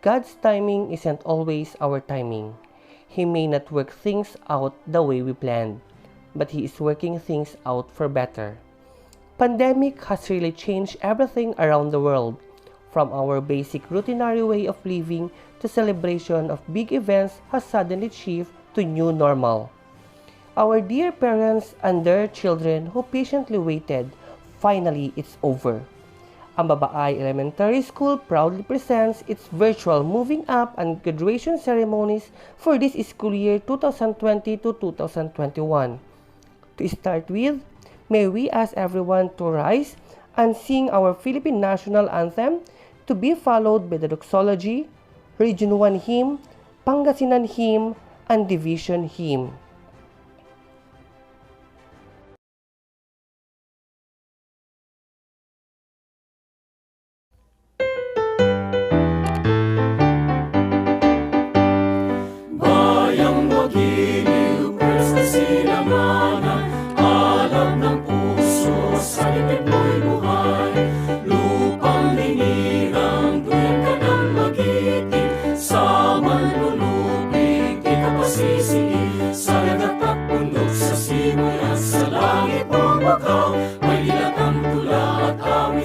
God's timing isn't always our timing. He may not work things out the way we planned, but He is working things out for better. Pandemic has really changed everything around the world, from our basic routinary way of living to celebration of big events has suddenly shifted to new normal. Our dear parents and their children who patiently waited, finally it's over. AMBABAAY Elementary School proudly presents its virtual moving up and graduation ceremonies for this school year 2020 to 2021. To start with, may we ask everyone to rise and sing our Philippine National Anthem, to be followed by the Doxology, Region 1 Hymn, Pangasinan Hymn, and Division Hymn.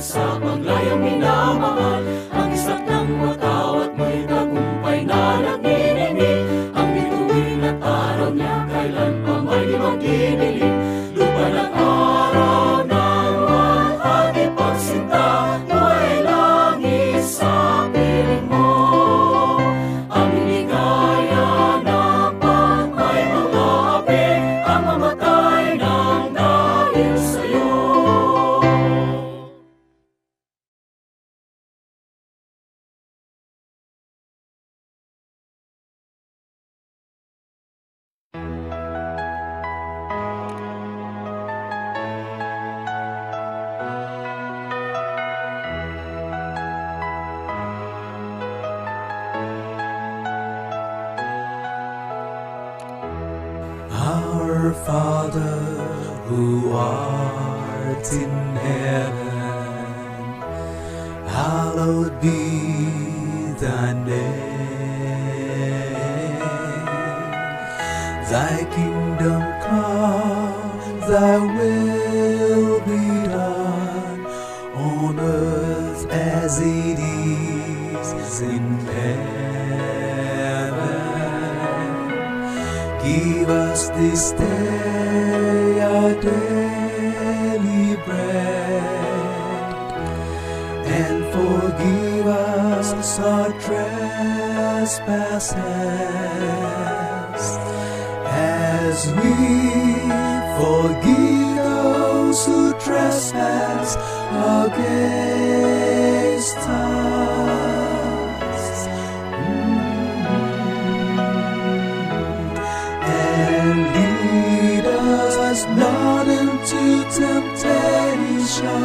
Sa paglayang minamahal, ang isa't ng matao at may tagumpay na nagniningning. Ang bituin at araw niya kailan pa may di magdidilim. Lupa ng araw ng walhati pagsinta, buhay langit sa piling mo. Ang ligaya na pag may mga api, ang mamatay ng dahil sa'yo. Our Father, who art in heaven, hallowed be thy name. Thy kingdom come, thy will be done, on earth as it is in heaven. Give us this day our daily bread, and forgive us our trespasses, as we forgive those who trespass against us. And lead us not into temptation,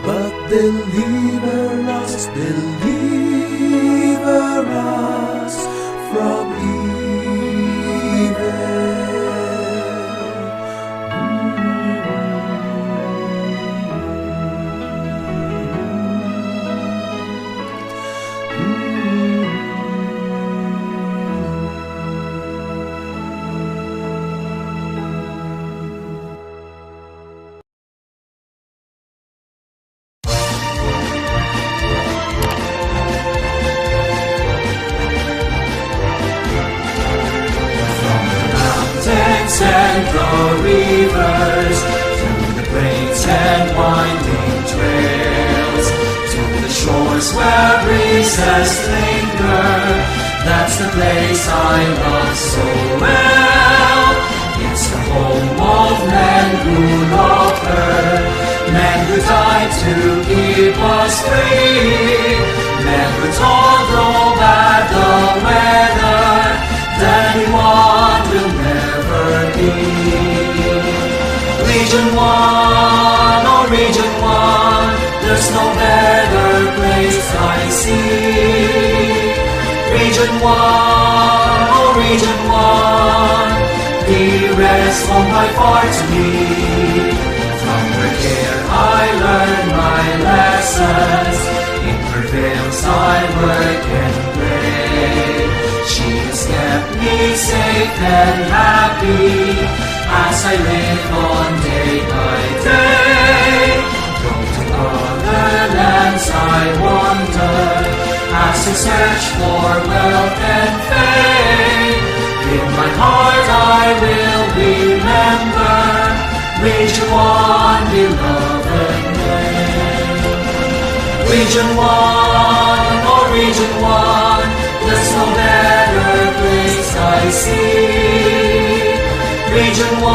but deliver us from evil. And the rivers, through the great and winding trails, to the shores where breezes linger. That's the place I love so well. It's the home of men who loved her, men who died to keep us free, men who told no bad the weather, that anyone will never be. Region 1, oh Region 1, there's no better place I see. Region 1, oh Region 1, dearest home by far to me. From her care I learned my lessons, in her prevails, I work and pray. She has kept me safe and happy as I live on day by day. From to other lands I wander as I search for wealth and fame. In my heart I will remember Region 1, beloved name. Region 1, oh Region 1, there's no better place I see. Region 1,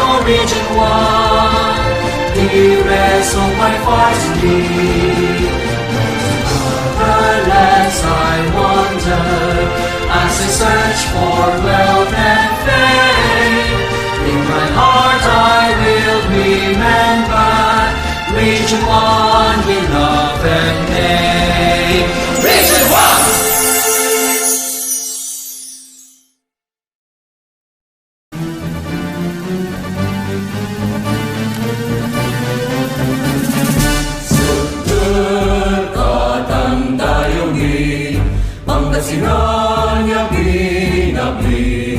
oh Region 1, dearest of my heart to me. Other lands I wander as I search for wealth and fame. In my heart I will remember Region 1, beloved name. Region 1! Pangasinan yang binabli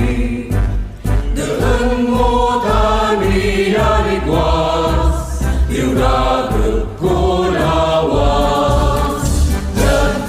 Deun mo tani aligwas Diuragel ko lawas Dan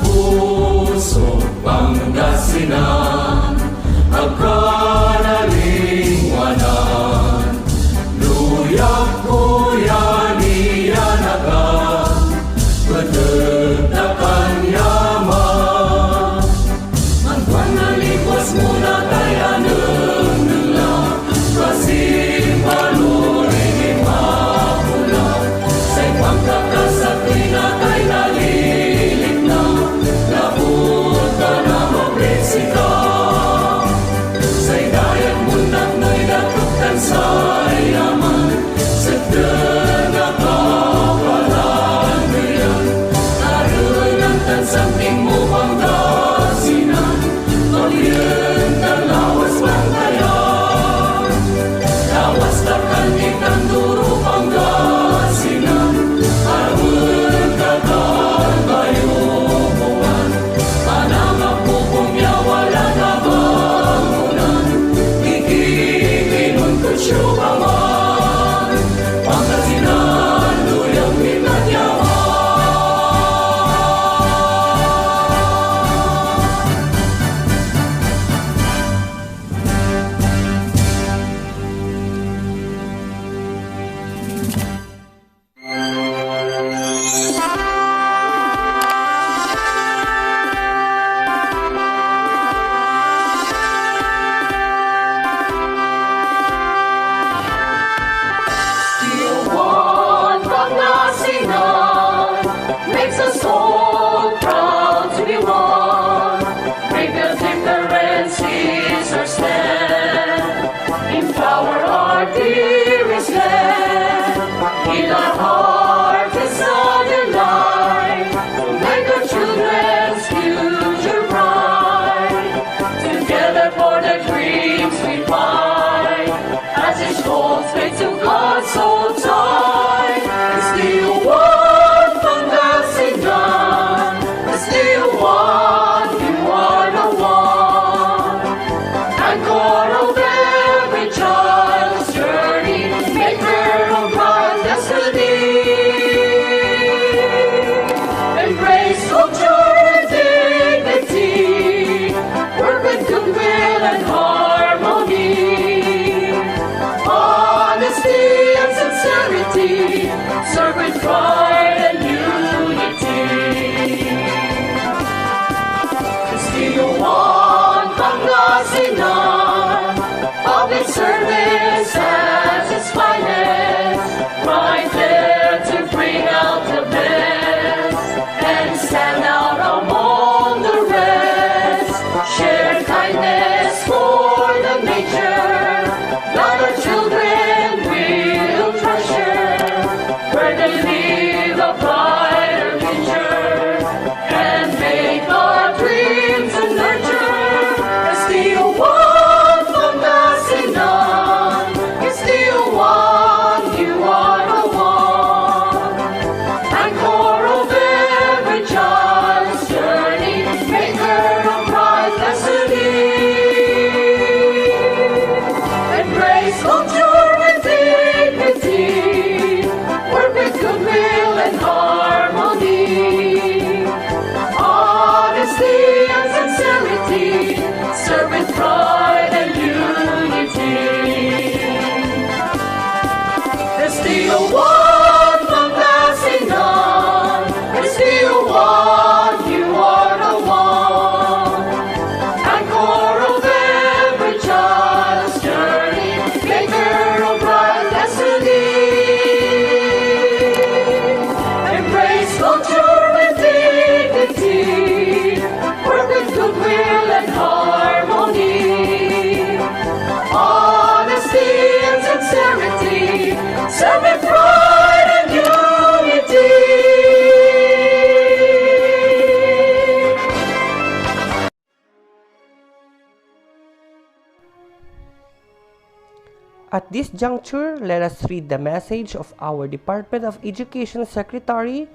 At this juncture, let us read the message of our Department of Education Secretary,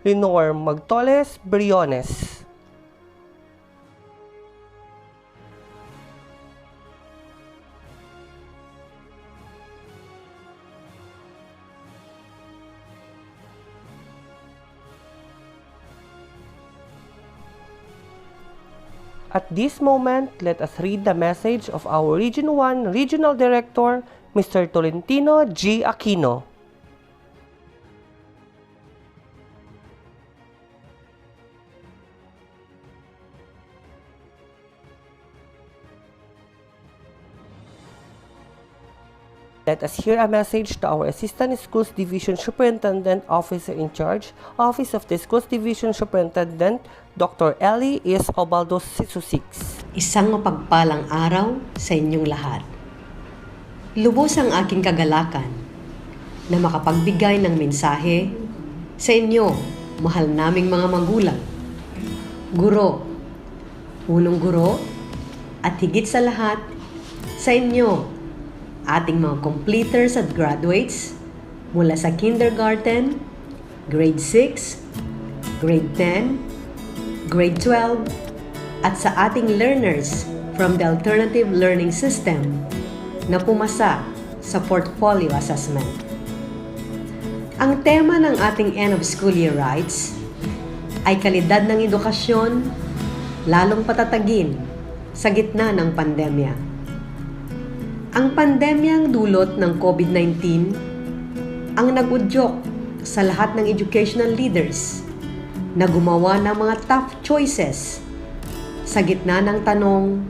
Lenore Magtoles Briones. At this moment, let us read the message of our Region 1 Regional Director, Mr. Tolentino G. Aquino. Let us hear a message to our Assistant Schools Division Superintendent Officer in Charge, Office of the Schools Division Superintendent, Dr. Ellie S. Obaldo Sisusix. Isang mapagpalang araw sa inyong lahat. Lubos ang aking kagalakan na makapagbigay ng mensahe sa inyo, mahal naming mga magulang, guro, punong guro, at higit sa lahat sa inyo, ating mga completers at graduates mula sa kindergarten, grade 6, grade 10, grade 12, at sa ating learners from the alternative learning system na pumasa sa portfolio assessment. Ang tema ng ating end of school year rights ay kalidad ng edukasyon lalong patatagin sa gitna ng pandemya. Ang pandemyang dulot ng COVID-19 ang nag-udyok sa lahat ng educational leaders na gumawa ng mga tough choices sa gitna ng tanong,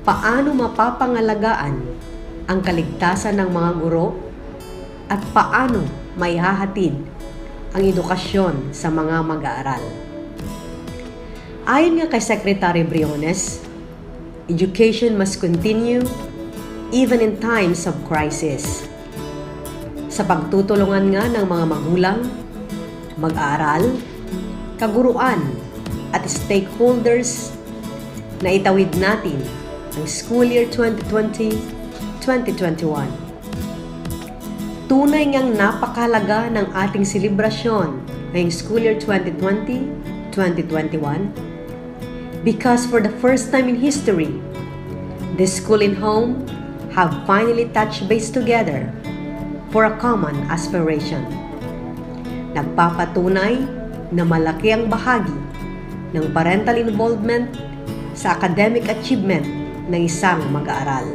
paano mapapangalagaan ang kaligtasan ng mga guro at paano maihahatid ang edukasyon sa mga mag-aaral. Ayon nga kay Secretary Briones, education must continue even in times of crisis. Sa pagtutulungan nga ng mga magulang, mag-aaral, kaguruan at stakeholders na itawid natin ang school year 2020-2021. Tunay ngang napakahalaga ng ating selebrasyon ngayong school year 2020-2021 because for the first time in history, the school and home have finally touched base together for a common aspiration. Nagpapatunay na malaki ang bahagi ng parental involvement sa academic achievement ng isang mag-aaral.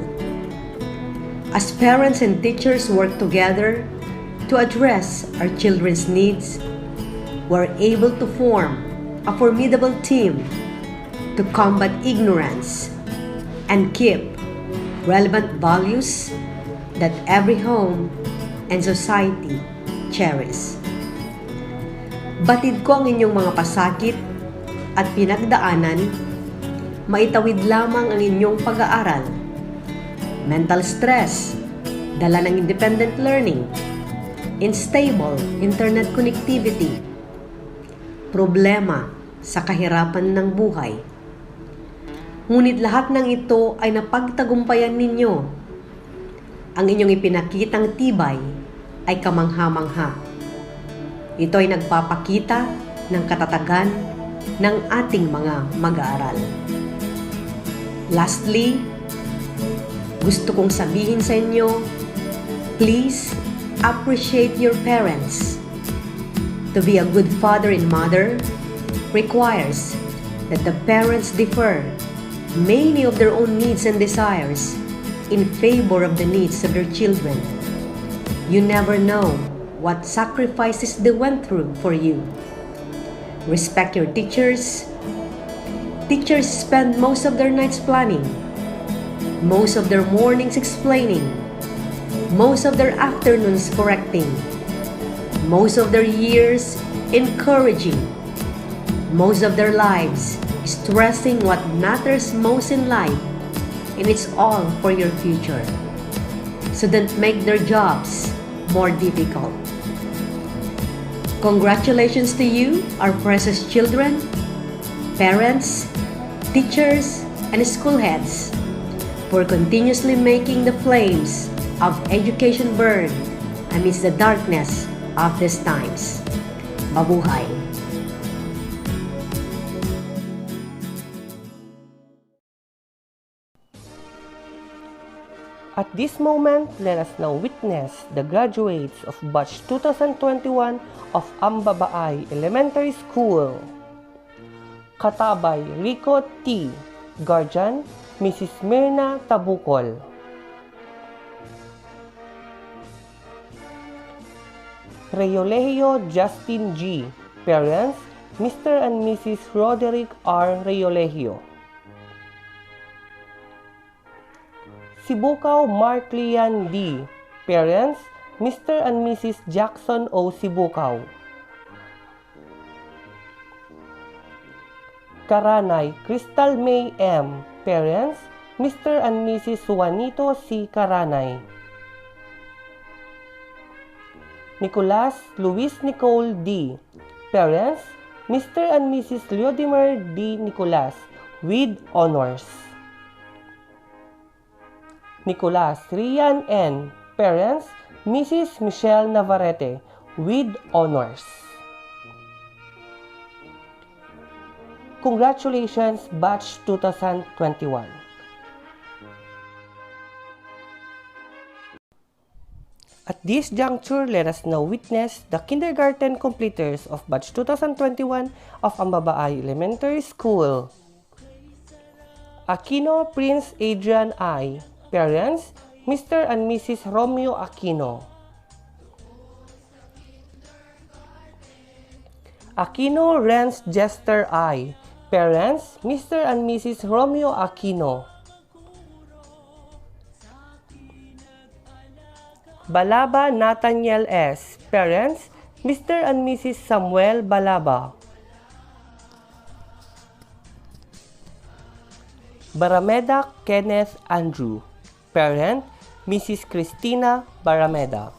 As parents and teachers work together to address our children's needs, we're able to form a formidable team to combat ignorance and keep relevant values that every home and society cherish. Batid ko ang inyong mga pasakit at pinagdaanan, maitawid lamang ang inyong pag-aaral. Mental stress, dala ng independent learning, unstable internet connectivity, problema sa kahirapan ng buhay. Ngunit lahat ng ito ay napagtagumpayan ninyo. Ang inyong ipinakitang tibay ay kamangha-mangha. Ito ay nagpapakita ng katatagan ng ating mga mag-aaral. Lastly, gusto kong sabihin sa inyo, please appreciate your parents. To be a good father and mother requires that the parents defer many of their own needs and desires in favor of the needs of their children. You never know what sacrifices they went through for you. Respect your teachers. Teachers spend most of their nights planning, most of their mornings explaining, most of their afternoons correcting, most of their years encouraging, most of their lives stressing what matters most in life, and it's all for your future. So don't make their jobs more difficult. Congratulations to you, our precious children, parents, teachers, and school heads for continuously making the flames of education burn amidst the darkness of these times. Mabuhay! At this moment, let us now witness the graduates of Batch 2021 of AMBABAAY Elementary School. Katabay Rico T. Guardian, Mrs. Myrna Tabukol. Reyolegio Justin G. Parents, Mr. and Mrs. Roderick R. Reyolegio. Sibukaw Mark Lian D. Parents, Mr. and Mrs. Jackson O. Sibukaw. Karanay Crystal May M. Parents, Mr. and Mrs. Juanito C. Karanay. Nicolas Luis Nicole D. Parents, Mr. and Mrs. Leodimer D. Nicolas with honors. Nicolas Rian N. Parents, Mrs. Michelle Navarrete with honors. Congratulations, Batch 2021. At this juncture, let us now witness the kindergarten completers of Batch 2021 of AMBABAAY Elementary School. Aquino Prince Adrian I. Parents, Mr. and Mrs. Romeo Aquino. Aquino Renz Jester I. Parents, Mr. and Mrs. Romeo Aquino. Balaba Nathaniel S. Parents, Mr. and Mrs. Samuel Balaba. Barameda Kenneth Andrew. Parent, Mrs. Christina Barameda.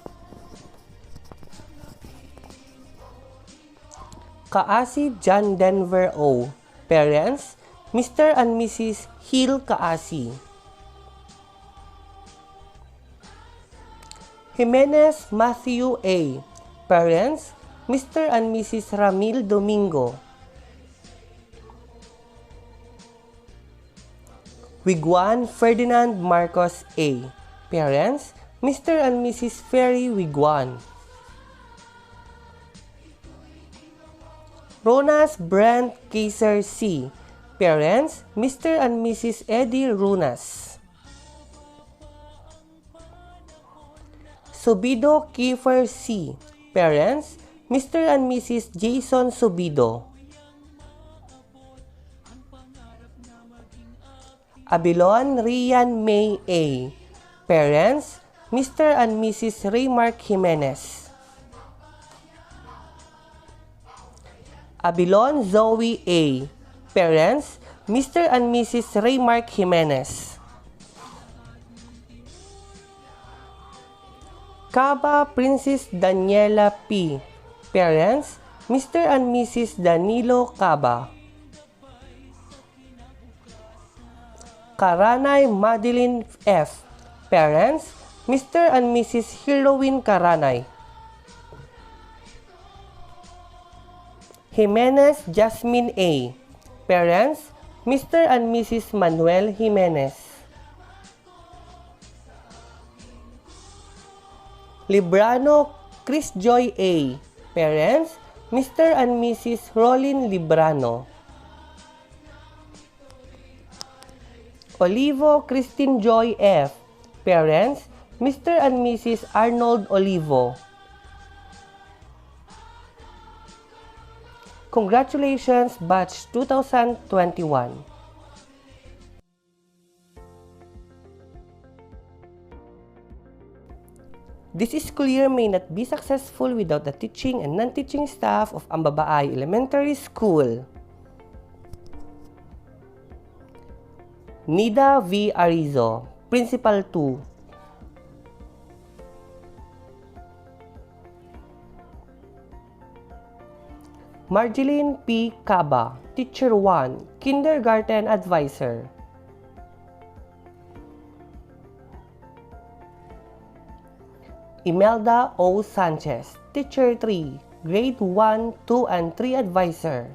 Kaasi John Denver O. Parents, Mr. and Mrs. Hill Kaasi. Jimenez Matthew A. Parents, Mr. and Mrs. Ramil Domingo. Wiguan Ferdinand Marcos A. Parents, Mr. and Mrs. Ferry Wiguan. Ronas Brent Kaiser C. Parents, Mr. and Mrs. Eddie Runas. Subido Kiefer C. Parents, Mr. and Mrs. Jason Subido. Abilon Rian May A. Parents, Mr. and Mrs. Raymark Jimenez. Abilon Zoe A. Parents, Mr. and Mrs. Raymark Jimenez. Caba Princess Daniela P. Parents, Mr. and Mrs. Danilo Caba. Karanay Madeline F. Parents, Mr. and Mrs. Heroin Karanay. Jimenez Jasmine A. Parents, Mr. and Mrs. Manuel Jimenez. Librano Chris Joy A. Parents, Mr. and Mrs. Rolin Librano. Olivo Christine Joy F. Parents, Mr. and Mrs. Arnold Olivo. Congratulations, Batch 2021. This school year may not be successful without the teaching and non-teaching staff of AMBABAAY Elementary School. Nida V. Arizo, Principal 2. Marjeline P. Caba, Teacher 1, Kindergarten Advisor. Imelda O. Sanchez, Teacher 3, Grade 1, 2, and 3 Advisor.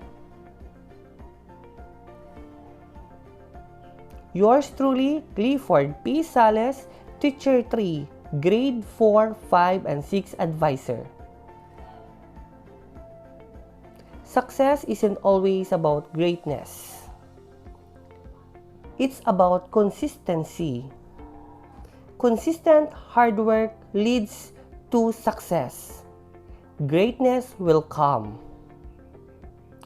Yours truly, Clifford P. Sales, Teacher 3, Grade 4, 5, and 6 Advisor. Success isn't always about greatness. It's about consistency. Consistent hard work leads to success. Greatness will come.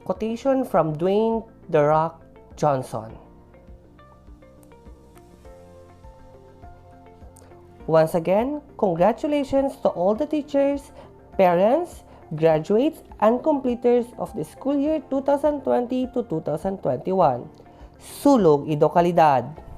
Quotation from Dwayne "The Rock" Johnson. Once again, congratulations to all the teachers, parents, graduates, and completers of the school year 2020 to 2021. Sulog Ido Kalidad!